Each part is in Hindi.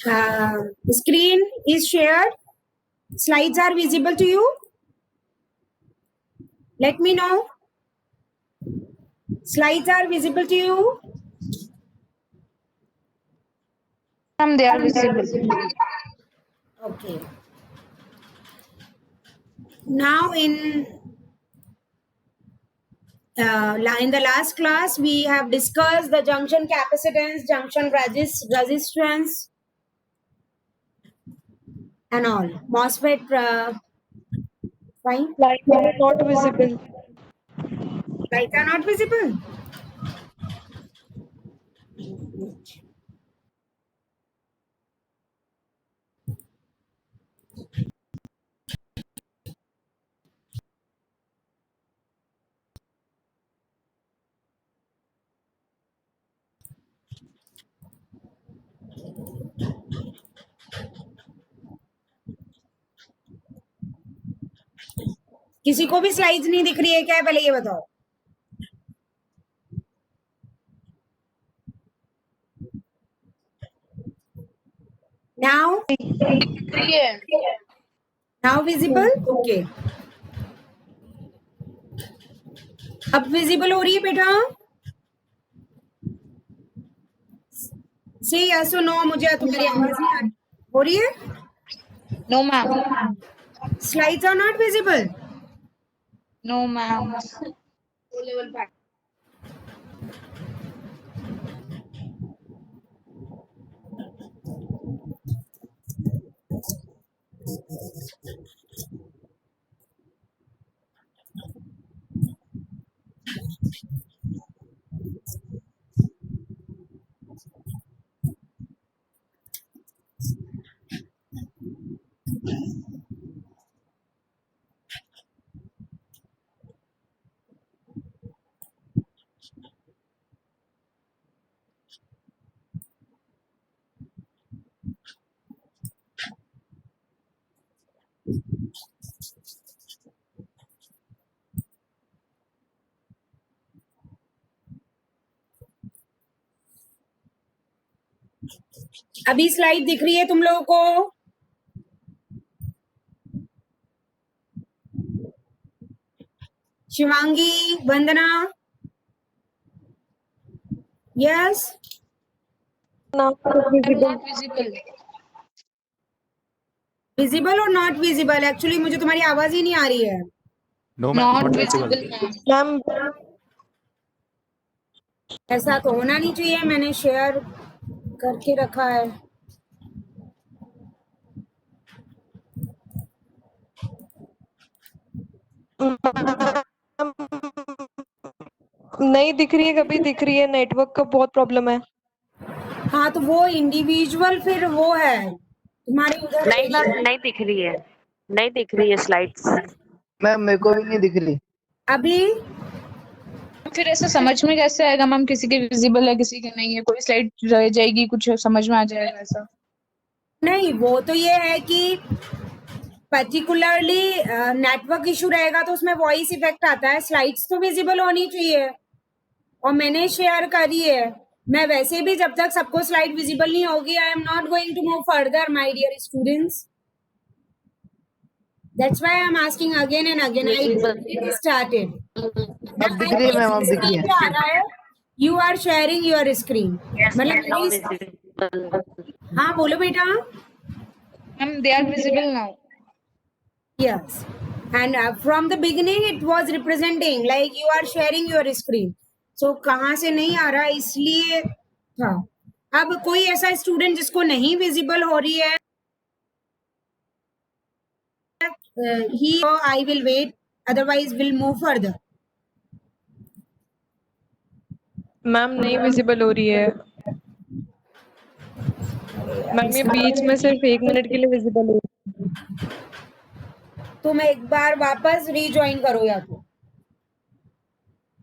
Screen is shared. Slides are visible to you. Let me know. Slides are visible to you. They are visible. Okay. Now in the last class, we have discussed the junction capacitance, junction resistance, and all. MOSFET, fine. Lights are not visible. Lights are not visible. किसी को भी स्लाइड्स नहीं दिख रही है क्या? पहले ये बताओ. Now, now visible? Okay. अब विजिबल हो रही है बेटा? से यस और नो, मुझे तुम्हारी आवाज नहीं आ रही. हो रही है? No, ma'am. Slides are not visible. No, ma'am. अभी स्लाइड दिख रही है तुम लोगों को? Shivangi, Vandana, yes? Not visible. Not visible. Visible और नॉट विजिबल? एक्चुअली मुझे तुम्हारी आवाज ही नहीं आ रही है. No, ma'am. Not Not visible, visible. ma'am. Ma'am, ऐसा तो होना नहीं चाहिए. मैंने शेयर करके रखा है. नहीं दिख रही है, कभी दिख रही है. नेटवर्क का बहुत प्रॉब्लम है. हाँ, तो वो इंडिविजुअल फिर वो है तुम्हारे उधर. नहीं मैम, नहीं दिख रही है, नहीं दिख रही है स्लाइड्स. मैम मेरे को भी नहीं दिख रही. अभी फिर ऐसा समझ में कैसे आएगा मैम किसी की विजिबल है किसी की नहीं है? कोई स्लाइड रह जाएगी, कुछ समझ में आ जाएगा ऐसा? नहीं, वो तो ये है कि पर्टिकुलरली नेटवर्क इशू रहेगा तो उसमें वॉइस इफेक्ट आता है. स्लाइड्स तो विजिबल होनी चाहिए और मैंने शेयर करी है. मैं वैसे भी जब तक सबको स्लाइड विजिबल नहीं होगी, I am not going to move further my dear students. That's why I am asking again and again. I started. अब दिख रही है मैम, अब दिख रही है. You are sharing your screen. मतलब हाँ बोलो बेटा. Ma'am they are visible now. Yes, and from the beginning it was representing like you are sharing your screen. So कहाँ से नहीं आ रहा इसलिए था. अब कोई ऐसा स्टूडेंट जिसको नहीं विजिबल हो रही है, he or I will wait, otherwise will move further. Ma'am नहीं विजिबल हो रही है. मैम ये बीच में सिर्फ 1 मिनट के लिए विजिबल हो रही है. तुम एक बार वापस रीजॉइन करो या तो,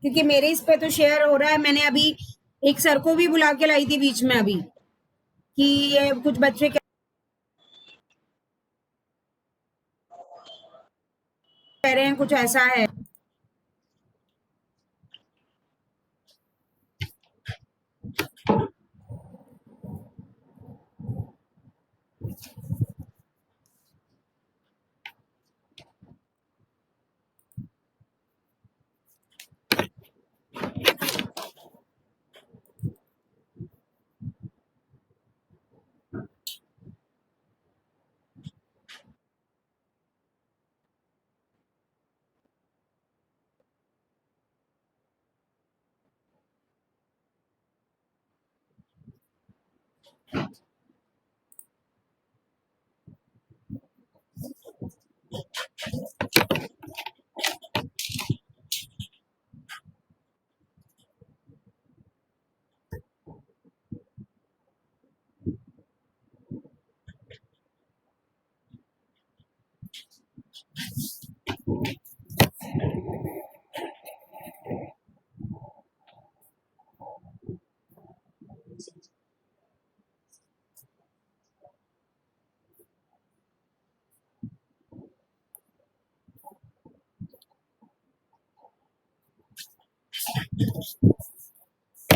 क्योंकि मेरे इस पे तो शेयर हो रहा है. मैंने अभी एक सर को भी बुला के लाई थी बीच में अभी कि ये कुछ बच्चे कह रहे हैं कुछ ऐसा है.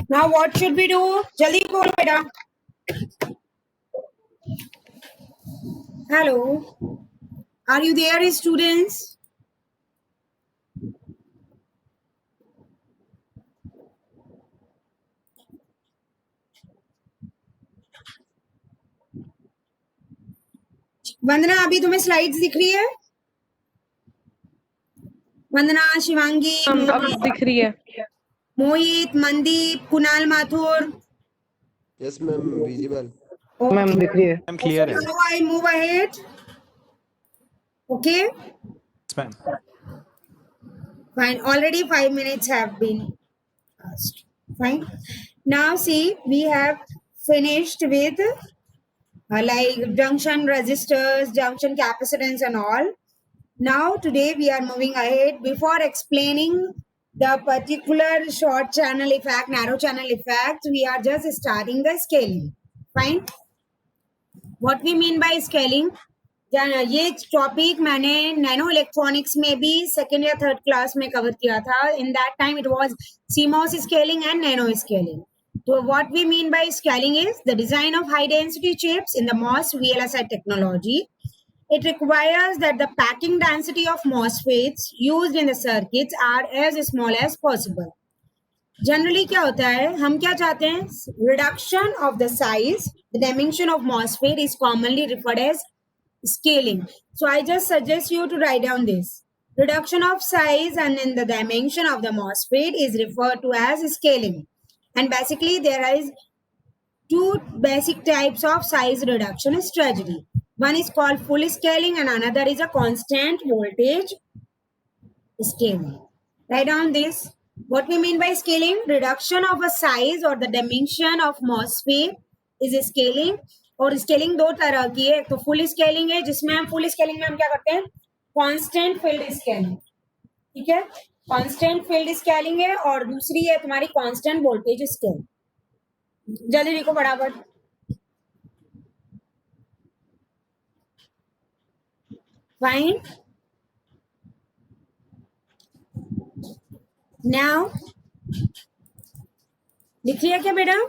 Now what should we do? जल्दी बोलो बेटा. Hello. Are you there, students? वंदना, अभी तुम्हें स्लाइड्स दिख रही है? वंदना, शिवांगी, अब दिख रही है। Mohit, Mandeep, Kunal Mathur. Yes, ma'am. Visible. Ma'am दिख रही है। मैम क्लियर है। Now I move ahead. Okay. Yes, ma'am. Fine. Already 5 minutes have been passed. Fine. Now see, we have finished with like junction resistors, junction capacitance and all. Now today we are moving ahead. Before explaining the particular short channel effect, narrow channel effect, we are just starting the scaling. Fine. What we mean by scaling? ये टॉपिक मैंने नैनो इलेक्ट्रॉनिक्स में भी सेकेंड या थर्ड क्लास में कवर किया था. In that time it was CMOS scaling and nano scaling. So what we mean by scaling is the design of high density chips in the MOS VLSI technology. It requires that the packing density of MOSFETs used in the circuits are as small as possible. Generally क्या होता है, हम क्या चाहते हैं? Reduction of the size, the dimension of MOSFET is commonly referred as scaling. So I just suggest you to write down this. Reduction of size and in the dimension of the MOSFET is referred to as scaling. And basically there is two basic types of size reduction strategy. One is called full scaling and another is a constant voltage scaling. Write down this. What we mean by scaling? Reduction of a size or the dimension of MOSFET is scaling. और स्केलिंग दो तरह की है. तो फुल स्केलिंग है जिसमें हम फुल स्केलिंग में हम क्या करते हैं? Constant field scaling. ठीक है, कांस्टेंट फील्ड स्केलिंग है. और दूसरी है तुम्हारी कांस्टेंट वोल्टेज स्केलिंग. जल्दी लिखो फटाफट. फाइन. नाउ लिख लिया क्या बेटा?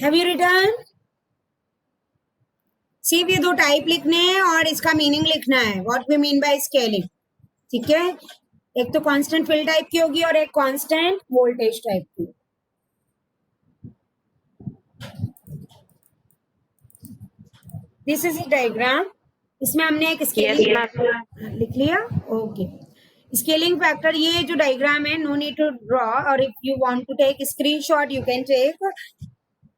Have you written? सिर्फ ये दो टाइप लिखने हैं और इसका मीनिंग लिखना है. What we mean by scaling. ठीक है, एक तो कांस्टेंट फील्ड टाइप की होगी और एक कांस्टेंट वोल्टेज टाइप की. This is the diagram. इसमें हमने एक स्केलिंग लिख लिया. ओके. स्केलिंग फैक्टर, ये जो डायग्राम है, नो नीड टू ड्रॉ. और if you want to take screenshot you can take.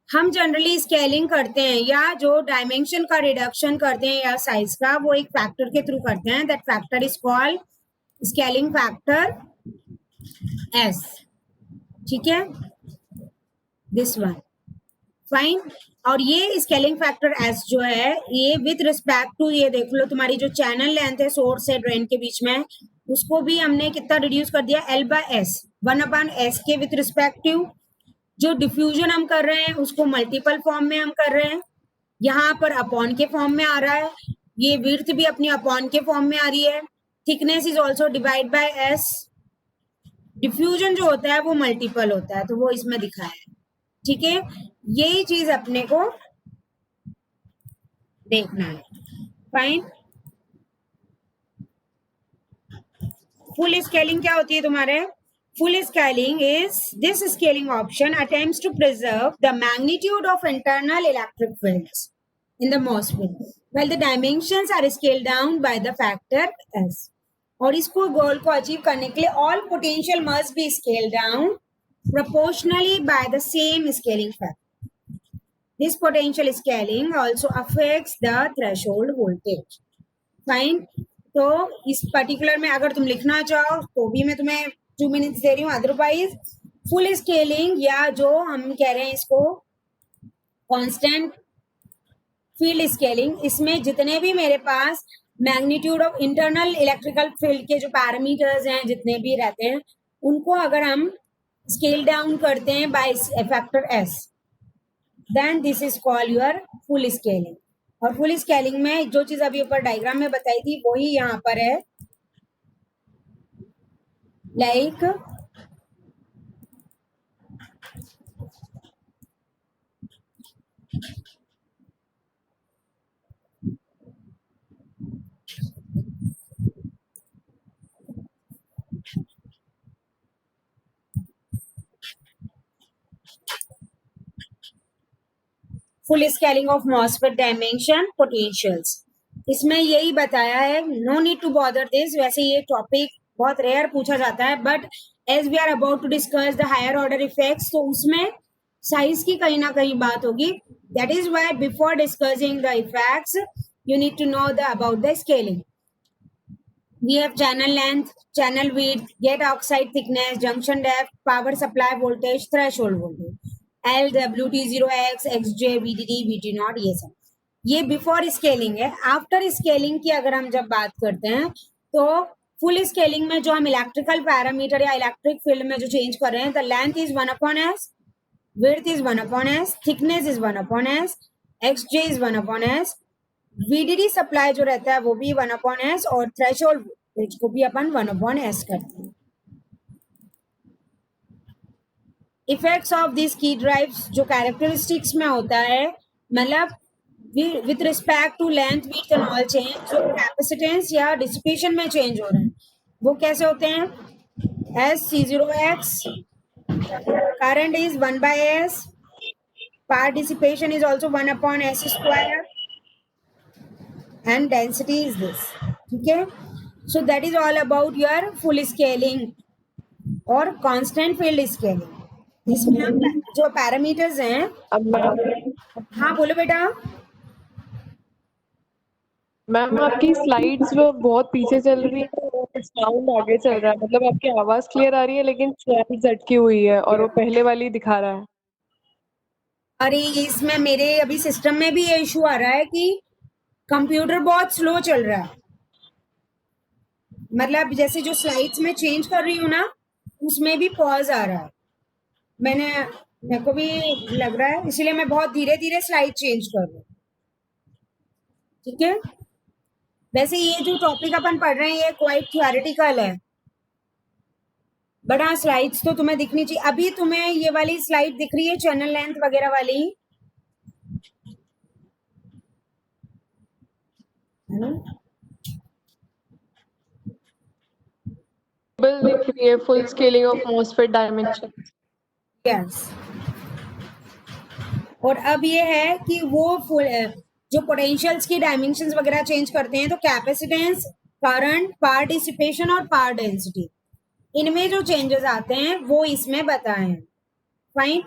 हम जनरली स्केलिंग करते हैं या जो डायमेंशन का रिडक्शन करते हैं या साइज का, वो एक फैक्टर के थ्रू करते हैं. That factor is called scaling factor S. ठीक है, दिस वन. फाइन. और ये स्केलिंग फैक्टर S जो है, ये विथ रिस्पेक्ट टू, ये देख लो तुम्हारी जो चैनल लेंथ है सोर्स से ड्रेन के बीच में, उसको भी हमने कितना रिड्यूस कर दिया? L/S, 1/S के विथ रिस्पेक्टिव. जो डिफ्यूजन हम कर रहे हैं उसको मल्टीपल फॉर्म में हम कर रहे हैं. यहाँ पर अपॉन के फॉर्म में आ रहा है. ये विड्थ भी अपनी अपॉन के फॉर्म में आ रही है. Thickness is also divide by S. Diffusion जो होता है वो मल्टीपल होता है, तो वो इसमें दिखाया है. ठीक है, यही चीज अपने को देखना है. फाइन. फुल स्केलिंग क्या होती है तुम्हारे? Full scaling is this scaling option attempts to preserve the magnitude of internal electric fields in the MOSFET while the dimensions are scaled down by the factor S. और इसको गोल को अचीव करने के लिए all potential must be scaled down proportionally by the same scaling factor. This potential scaling also affects the threshold voltage. Fine. तो इस पर्टिकुलर में अगर तुम लिखना चाहो तो भी मैं तुम्हें 2 मिनट्स दे रही हूँ. अदरवाइज फुल स्केलिंग या जो हम कह रहे हैं इसको कांस्टेंट फील्ड स्केलिंग, इसमें जितने भी मेरे पास magnitude of internal electrical field के जो पैरामीटर्स हैं जितने भी रहते हैं उनको अगर हम स्केल डाउन करते हैं by factor S, then this is called your full scaling. और फुल स्केलिंग में जो चीज अभी ऊपर डायग्राम में बताई थी वही यहाँ पर है. Like full scaling of MOSFET dimension potentials, इसमें यही बताया है. No need to bother this. वैसे ये टॉपिक बहुत रेयर पूछा जाता है but as we are about to discuss the higher order effects तो उसमें साइज की कहीं ना कहीं बात होगी. That is why before discussing the effects you need to know the about the scaling. We have channel length, channel width, gate oxide thickness, junction depth, power supply voltage, threshold voltage, L, W, T0X, XJ, VDD, VT0, ये सब. ये बिफोर स्केलिंग है. आफ्टर स्केलिंग की अगर हम जब बात करते हैं तो फुल स्केलिंग में जो हम इलेक्ट्रिकल पैरामीटर या इलेक्ट्रिक फील्ड में जो चेंज कर रहे हैं, the length is 1/s, width is 1/s, thickness is 1/s, XJ is 1/s, VDD supply जो रहता है वो भी 1/s और थ्रेशोल्ड वोल्टेज को भी अपन 1/s करते हैं. इफेक्ट्स ऑफ दिस की ड्राइव्स जो कैरेक्टरिस्टिक्स में होता है, मतलब with respect to length width and all change, जो कैपेसिटेंस या डिसिपेशन में चेंज हो रहे हैं वो कैसे होते हैं. SC0X current is 1/s, power dissipation is also 1/s square and density is this. ठीक है. So that is all about your full scaling और constant field scaling. इसमें हम जो पैरामीटर्स हैं, अब हाँ बोलो बेटा. मैम आपकी स्लाइड्स वो बहुत पीछे चल रही है और साउंड आगे चल रहा है. मतलब आपकी आवाज क्लियर आ रही है लेकिन स्लाइड्स अटकी हुई है और वो पहले वाली दिखा रहा है. अरे इसमें मेरे अभी सिस्टम में भी ये इशू आ रहा है कि कंप्यूटर बहुत स्लो चल रहा है. मतलब जैसे जो स्लाइड्स में चेंज कर रही हूँ ना उसमें भी पॉज आ रहा है. मेरे को भी लग रहा है, इसीलिए मैं बहुत धीरे धीरे स्लाइड चेंज कर रही हूँ. ठीक है. वैसे ये जो टॉपिक अपन पढ़ रहे हैं ये क्वाइट थियोरेटिकल है बट हाँ स्लाइड्स तो तुम्हें दिखनी चाहिए. अभी तुम्हें ये वाली स्लाइड दिख रही है चैनल लेंथ वगैरह वाली, दिख रही है full scaling of MOSFET dimension. Yes. और अब ये है कि वो फुल जो पोटेंशियल्स की डायमेंशंस वगैरह चेंज करते हैं तो कैपेसिटेंस, करंट, पावर डिसिपेशन और पावर डेंसिटी, इनमें जो चेंजेस आते हैं वो इसमें बताए हैं. फाइन.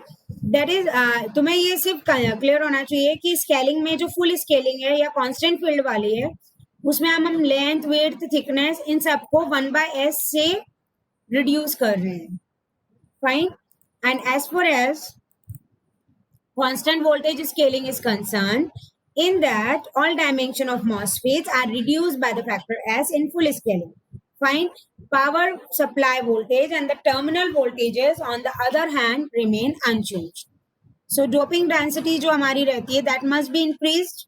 दैट इज तुम्हें ये सिर्फ क्लियर होना चाहिए कि स्केलिंग में जो फुल स्केलिंग है या कांस्टेंट फील्ड वाली है उसमें हम लेंथ, विड्थ, थिकनेस इन सबको 1/s से रिड्यूस कर रहे हैं. Fine. And as for as constant voltage scaling is concerned, in that all dimension of MOSFETs are reduced by the factor S in full scaling. Fine. Power supply voltage and the terminal voltages on the other hand remain unchanged. So doping density जो हमारी रहती है that must be increased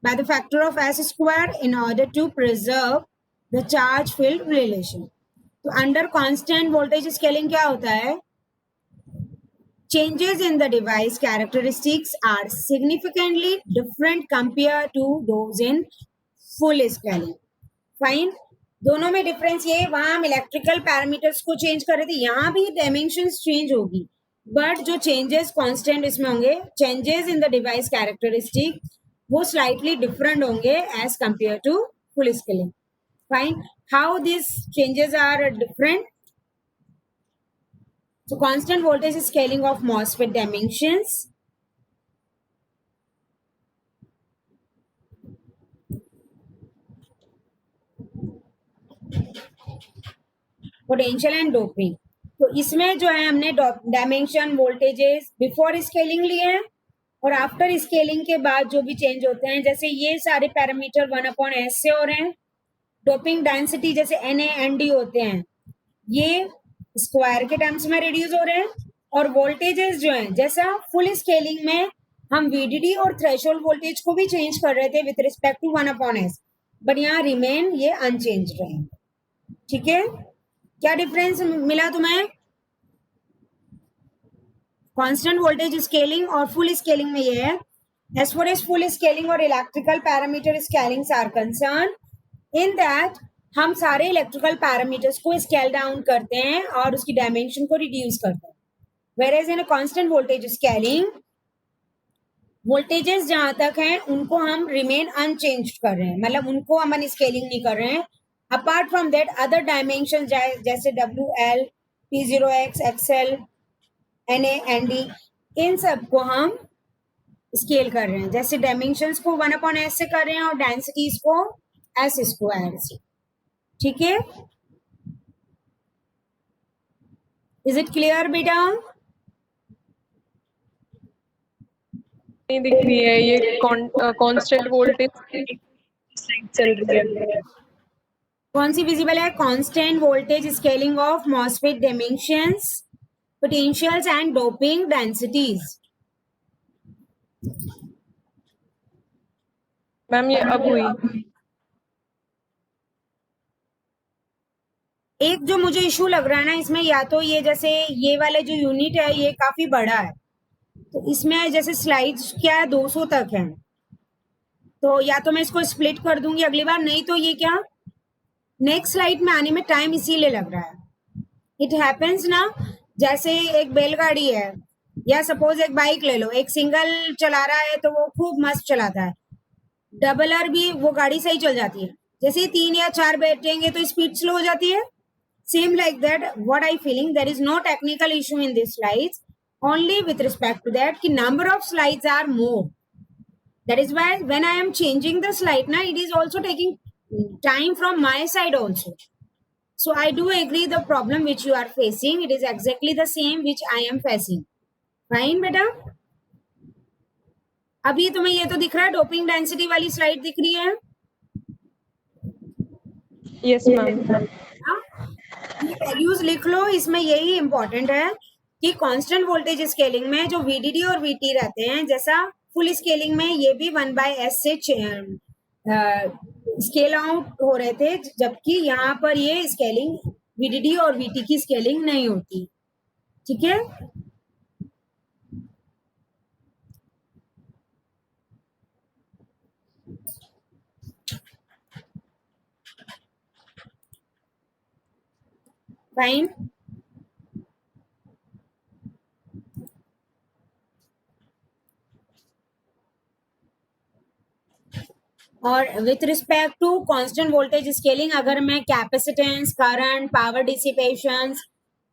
by the factor of S square in order to preserve the charge field relation. तो under constant voltage scaling क्या होता है? Changes in the device characteristics are significantly different compared to those in full scaling. Fine. दोनों में डिफरेंस ये, वहां हम इलेक्ट्रिकल पैरामीटर्स को चेंज कर रहे थे, यहाँ भी डायमेंशंस चेंज होगी, बट जो चेंजेस कांस्टेंट इसमें होंगे, changes in the device characteristic वो स्लाइटली डिफरेंट होंगे as compare to full scaling. Fine. How this changes are different? So constant voltage scaling of MOSFET dimensions. Potential and doping. तो इसमें जो है हमने डायमेंशन वोल्टेजेस बिफोर स्केलिंग लिए हैं और आफ्टर स्केलिंग के बाद जो भी चेंज होते हैं, जैसे ये सारे पैरामीटर 1/s से हो रहे हैं. डोपिंग डेंसिटी जैसे Na होते हैं, ये स्क्वायर के टर्म्स में रिड्यूस हो रहे हैं. और वोल्टेजेस जो हैं, जैसा फुल स्केलिंग में हम VDD और थ्रेशोल्ड वोल्टेज को भी चेंज कर रहे थे with respect to 1/s, but यहाँ रिमेन ये अनचेंज रहेंगे. ठीक है, क्या डिफरेंस मिला तुम्हें कांस्टेंट वोल्टेज स्केलिंग और फुल स्केलिंग में? ये है, as far as full scaling और electrical parameter scalings are concern, in that हम सारे इलेक्ट्रिकल पैरामीटर्स को स्केल डाउन करते हैं और उसकी डायमेंशन को रिड्यूस करते हैं. whereas in a constant voltage scaling, voltages जहां तक हैं उनको हम रिमेन अनचेंज कर रहे हैं, मतलब उनको हम स्केलिंग नहीं कर रहे हैं. Apart from that other dimension जैसे WL, P0X, XL, Na, Nd, इन सब को हम स्केल कर रहे हैं. जैसे डायमेंशंस को 1/s से कर रहे हैं और डेंसिटीज को s स्क्वायर से. ठीक है, इज इट क्लियर बेटा? नहीं दिख रही है ये कांस्टेंट वोल्टेज स्लाइड चल रही है. कौन सी विजिबल है? Constant voltage scaling of MOSFET dimensions, potentials and doping densities. Ma'am ये अब हुई. एक जो मुझे इशू लग रहा है ना इसमें, या तो ये जैसे ये वाले जो यूनिट है ये काफी बड़ा है, तो इसमें जैसे स्लाइड्स क्या है 200 तक है, तो या तो मैं इसको स्प्लिट कर दूंगी अगली बार, नहीं तो ये क्या नेक्स्ट स्लाइड में आने में टाइम इसीलिए लग रहा है. इट हैपेंस ना, जैसे एक बैलगाड़ी है या सपोज एक बाइक ले लो, एक सिंगल चला रहा है तो वो खूब मस्त चलाता है, डबलर भी वो गाड़ी सही चल जाती है, जैसे 3 या 4 बैठेंगे तो स्पीड स्लो हो जाती है. Same like that what I feeling, there is no technical issue in this slides, only with respect to that ki number of slides are more. That is why when I am changing the slide na, it is also taking time from my side also. So I do agree the problem which you are facing, it is exactly the same which I am facing. Fine beta. अभी तुम्हें ये तो दिख रहा है, डोपिंग डेंसिटी वाली स्लाइड दिख रही है? Yes ma'am. ये वैल्यूज लिख लो, इसमें यही इंपॉर्टेंट है कि कांस्टेंट वोल्टेज स्केलिंग में जो VDD और VT रहते हैं, जैसा फुल स्केलिंग में ये भी 1/s से स्केल आउट हो रहे थे, जबकि यहाँ पर ये स्केलिंग VDD और VT की स्केलिंग नहीं होती. ठीक है, फाइन. और with respect to constant voltage scaling, अगर मैं capacitance, current, power dissipation,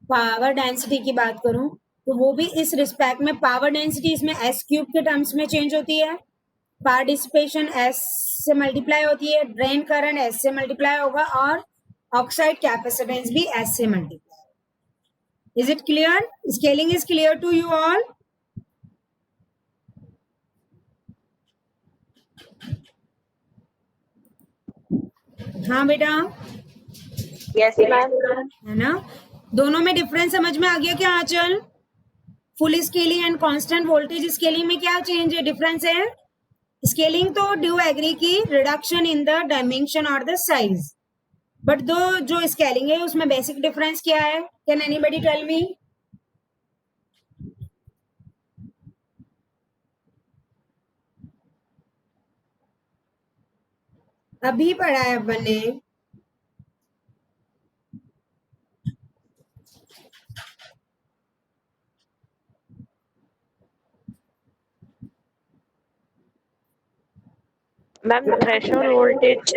power density की बात करूं, तो वो भी इस रिस्पेक्ट में, पावर डेंसिटी इसमें S³ के टर्म्स में चेंज होती है, पावर डिसिपेशन S से मल्टीप्लाई होती है, ड्रेन करंट S से मल्टीप्लाई होगा और ऑक्साइड कैपेसिटेंस भी S से multiply. Is it clear? Scaling is clear to you all? हाँ बेटा, यस मैम. है ना? दोनों में डिफरेंस समझ में आ गया क्या Aanchal? Full scaling and constant voltage scaling में क्या चेंज है, डिफरेंस है? स्केलिंग तो डू एग्री की रिडक्शन इन द डायमेंशन और द साइज, बट दो जो स्केलिंग है उसमें बेसिक डिफरेंस क्या है? Can anybody tell me? अभी पढ़ा है अपन ने, मैम थ्रेशोल्ड वोल्टेज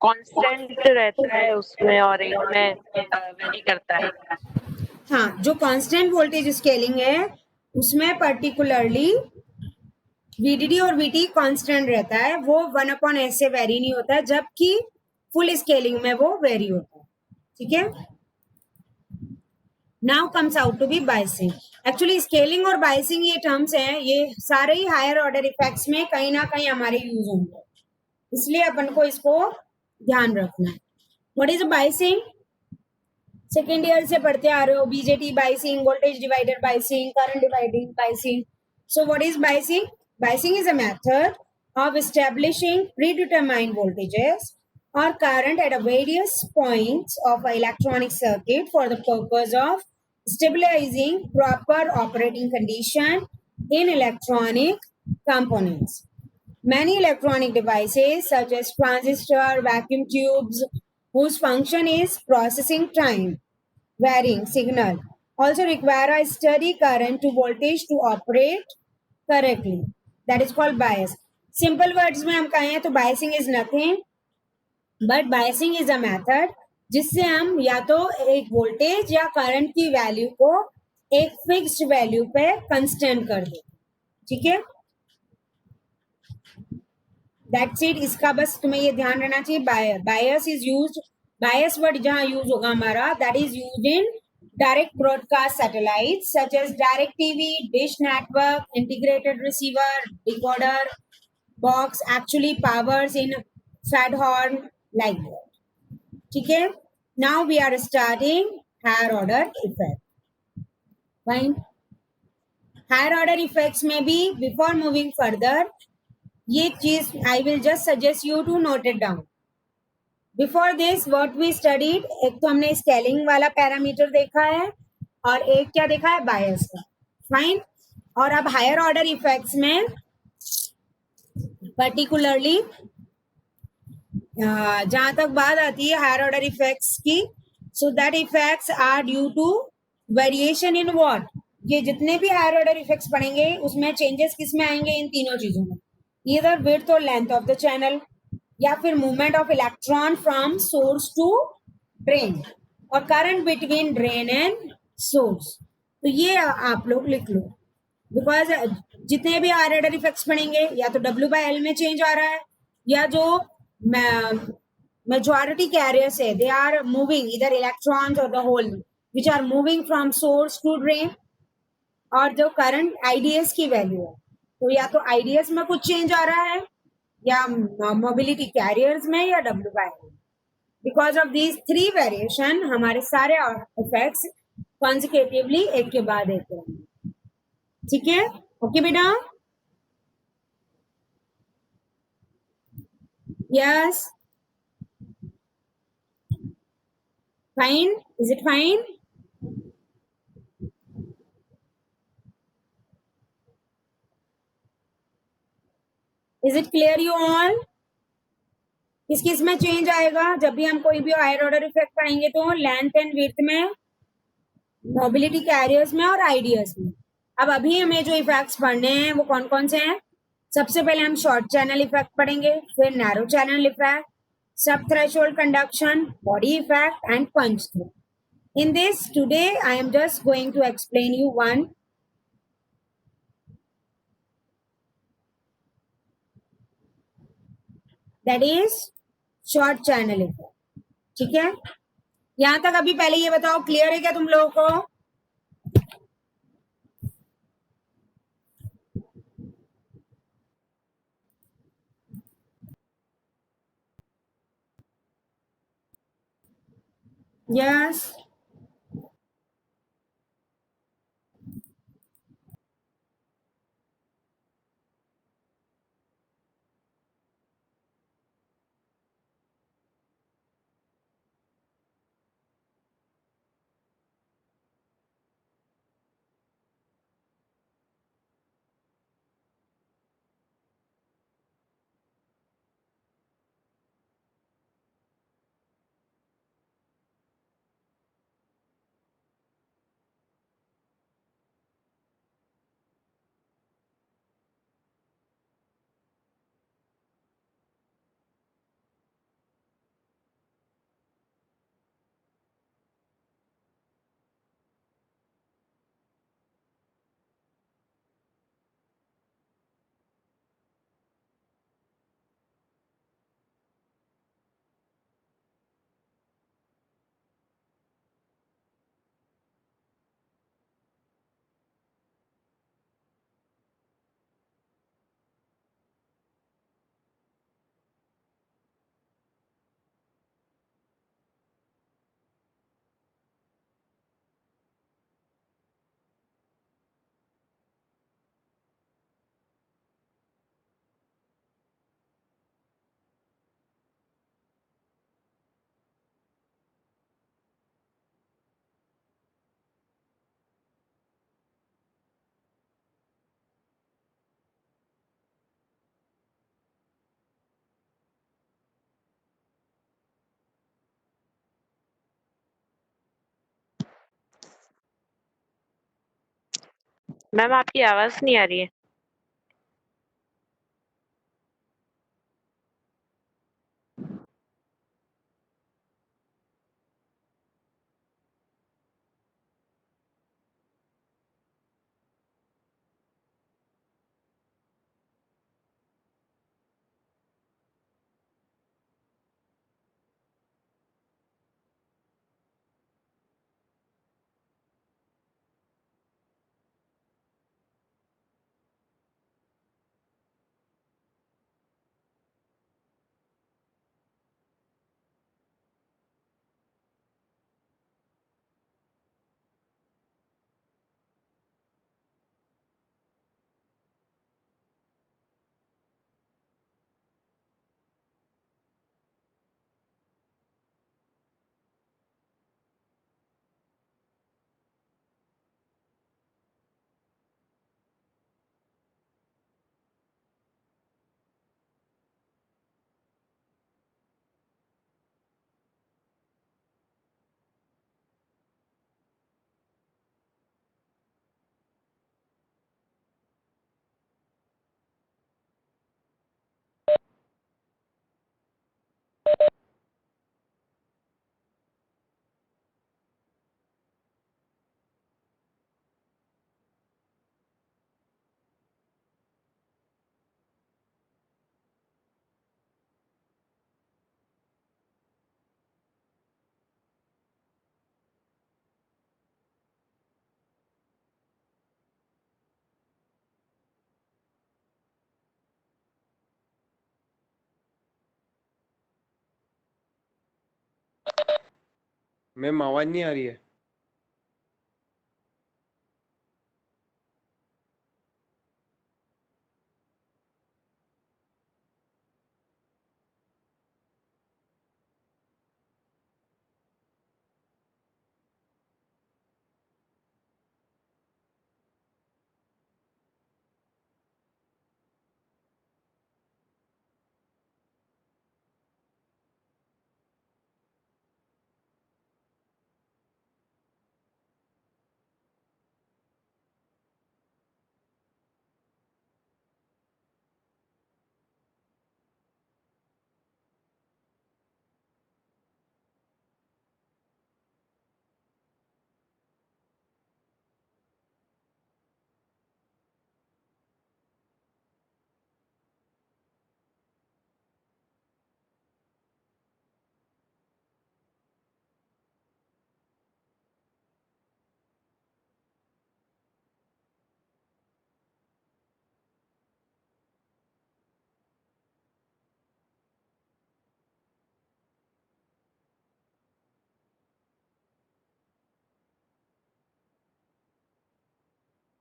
कांस्टेंट रहता है उसमें और एक में वेरी करता है। हाँ, जो कांस्टेंट वोल्टेज स्केलिंग है उसमें पर्टिकुलरली VDD और VT कांस्टेंट रहता है, वो 1/s से वेरी नहीं होता है, जबकि फुल स्केलिंग में वो वेरी होता है। ठीक है, now comes out to be biasing. Actually scaling और बायसिंग ये टर्म्स हैं, ये सारे ही हायर ऑर्डर इफेक्ट्स में कहीं ना कहीं हमारे यूज होंगे, इसलिए अपन को इसको ध्यान रखना है। What is biasing? Second year से पढ़ते आ रहे हो, BJT biasing, voltage divider biasing, current dividing biasing. So what is biasing? Biasing is a method of establishing predetermined voltages or current at various points of an electronic circuit for the purpose of stabilizing proper operating condition in electronic components. Many electronic devices such as transistor, vacuum tubes, whose function is processing time varying signal, also require a steady current to voltage to operate correctly. That is called bias. Simple words में हम कहें तो biasing is nothing but biasing is a method जिससे हम या तो एक वोल्टेज या करंट की वैल्यू को एक फिक्स्ड वैल्यू पे कंस्टेंट कर दे। ठीक है, दैट्स इट। इसका बस तुम्हें ये ध्यान रहना चाहिए। बायस इज यूज्ड, बायस वर्ड जहां यूज होगा हमारा, that is used in direct broadcast satellites such as direct TV, dish network, integrated receiver, decoder box actually powers in Fedhorn like that. ठीक है, now we are starting higher order effect. Fine. Higher order effects में भी before moving further ये चीज I will just suggest you to note it down. Before this what we studied, एक तो हमने स्केलिंग वाला पैरामीटर देखा है और एक क्या देखा है, बायस का। फाइन। और अब हायर ऑर्डर इफेक्ट्स में पर्टिकुलरली जहां तक बात आती है हायर ऑर्डर इफेक्ट्स की, so that effects are due to variation in what, ये जितने भी हायर ऑर्डर इफेक्ट्स पढ़ेंगे उसमें चेंजेस किस में आएंगे, इन तीनों चीजों में, ईदर विड्थ और लेंथ ऑफ द चैनल, या फिर movement of electron from source to drain, और current between drain and source. तो ये आप लोग लिख लो, बिकॉज जितने भी हायर ऑर्डर इफेक्ट्स पढ़ेंगे या तो W/L में चेंज आ रहा है, या जो majority carriers है, they are moving either electrons or the whole which are moving from source to drain, और जो करंट IDS की वैल्यू है, तो या तो IDS में कुछ चेंज आ रहा है या मोबिलिटी कैरियर्स में या W/L। Because of these three variation हमारे सारे इफेक्ट्स कॉन्सिक्यूटिवली एक के बाद एक रहेंगे। ठीक है, ओके बेटा? Yes, fine, is it fine? Is it clear you all? किस किस में चेंज आएगा जब भी हम कोई भी हायर ऑर्डर इफेक्ट पाएंगे? तो लेंथ एंड विड्थ में, मोबिलिटी कैरियर्स में और आइडियस में। अब अभी हमें जो इफेक्ट्स पढ़ने हैं वो कौन कौन से हैं? सबसे पहले हम शॉर्ट चैनल इफेक्ट पढ़ेंगे, फिर narrow channel effect, sub threshold conduction, body effect and punch through. In this today I am just going to explain you one, that is short channel effect. ठीक है, यहां तक अभी पहले ये बताओ क्लियर है क्या तुम लोगों को? यस, मैम आपकी आवाज नहीं आ रही है। मैम आवाज नहीं आ रही है।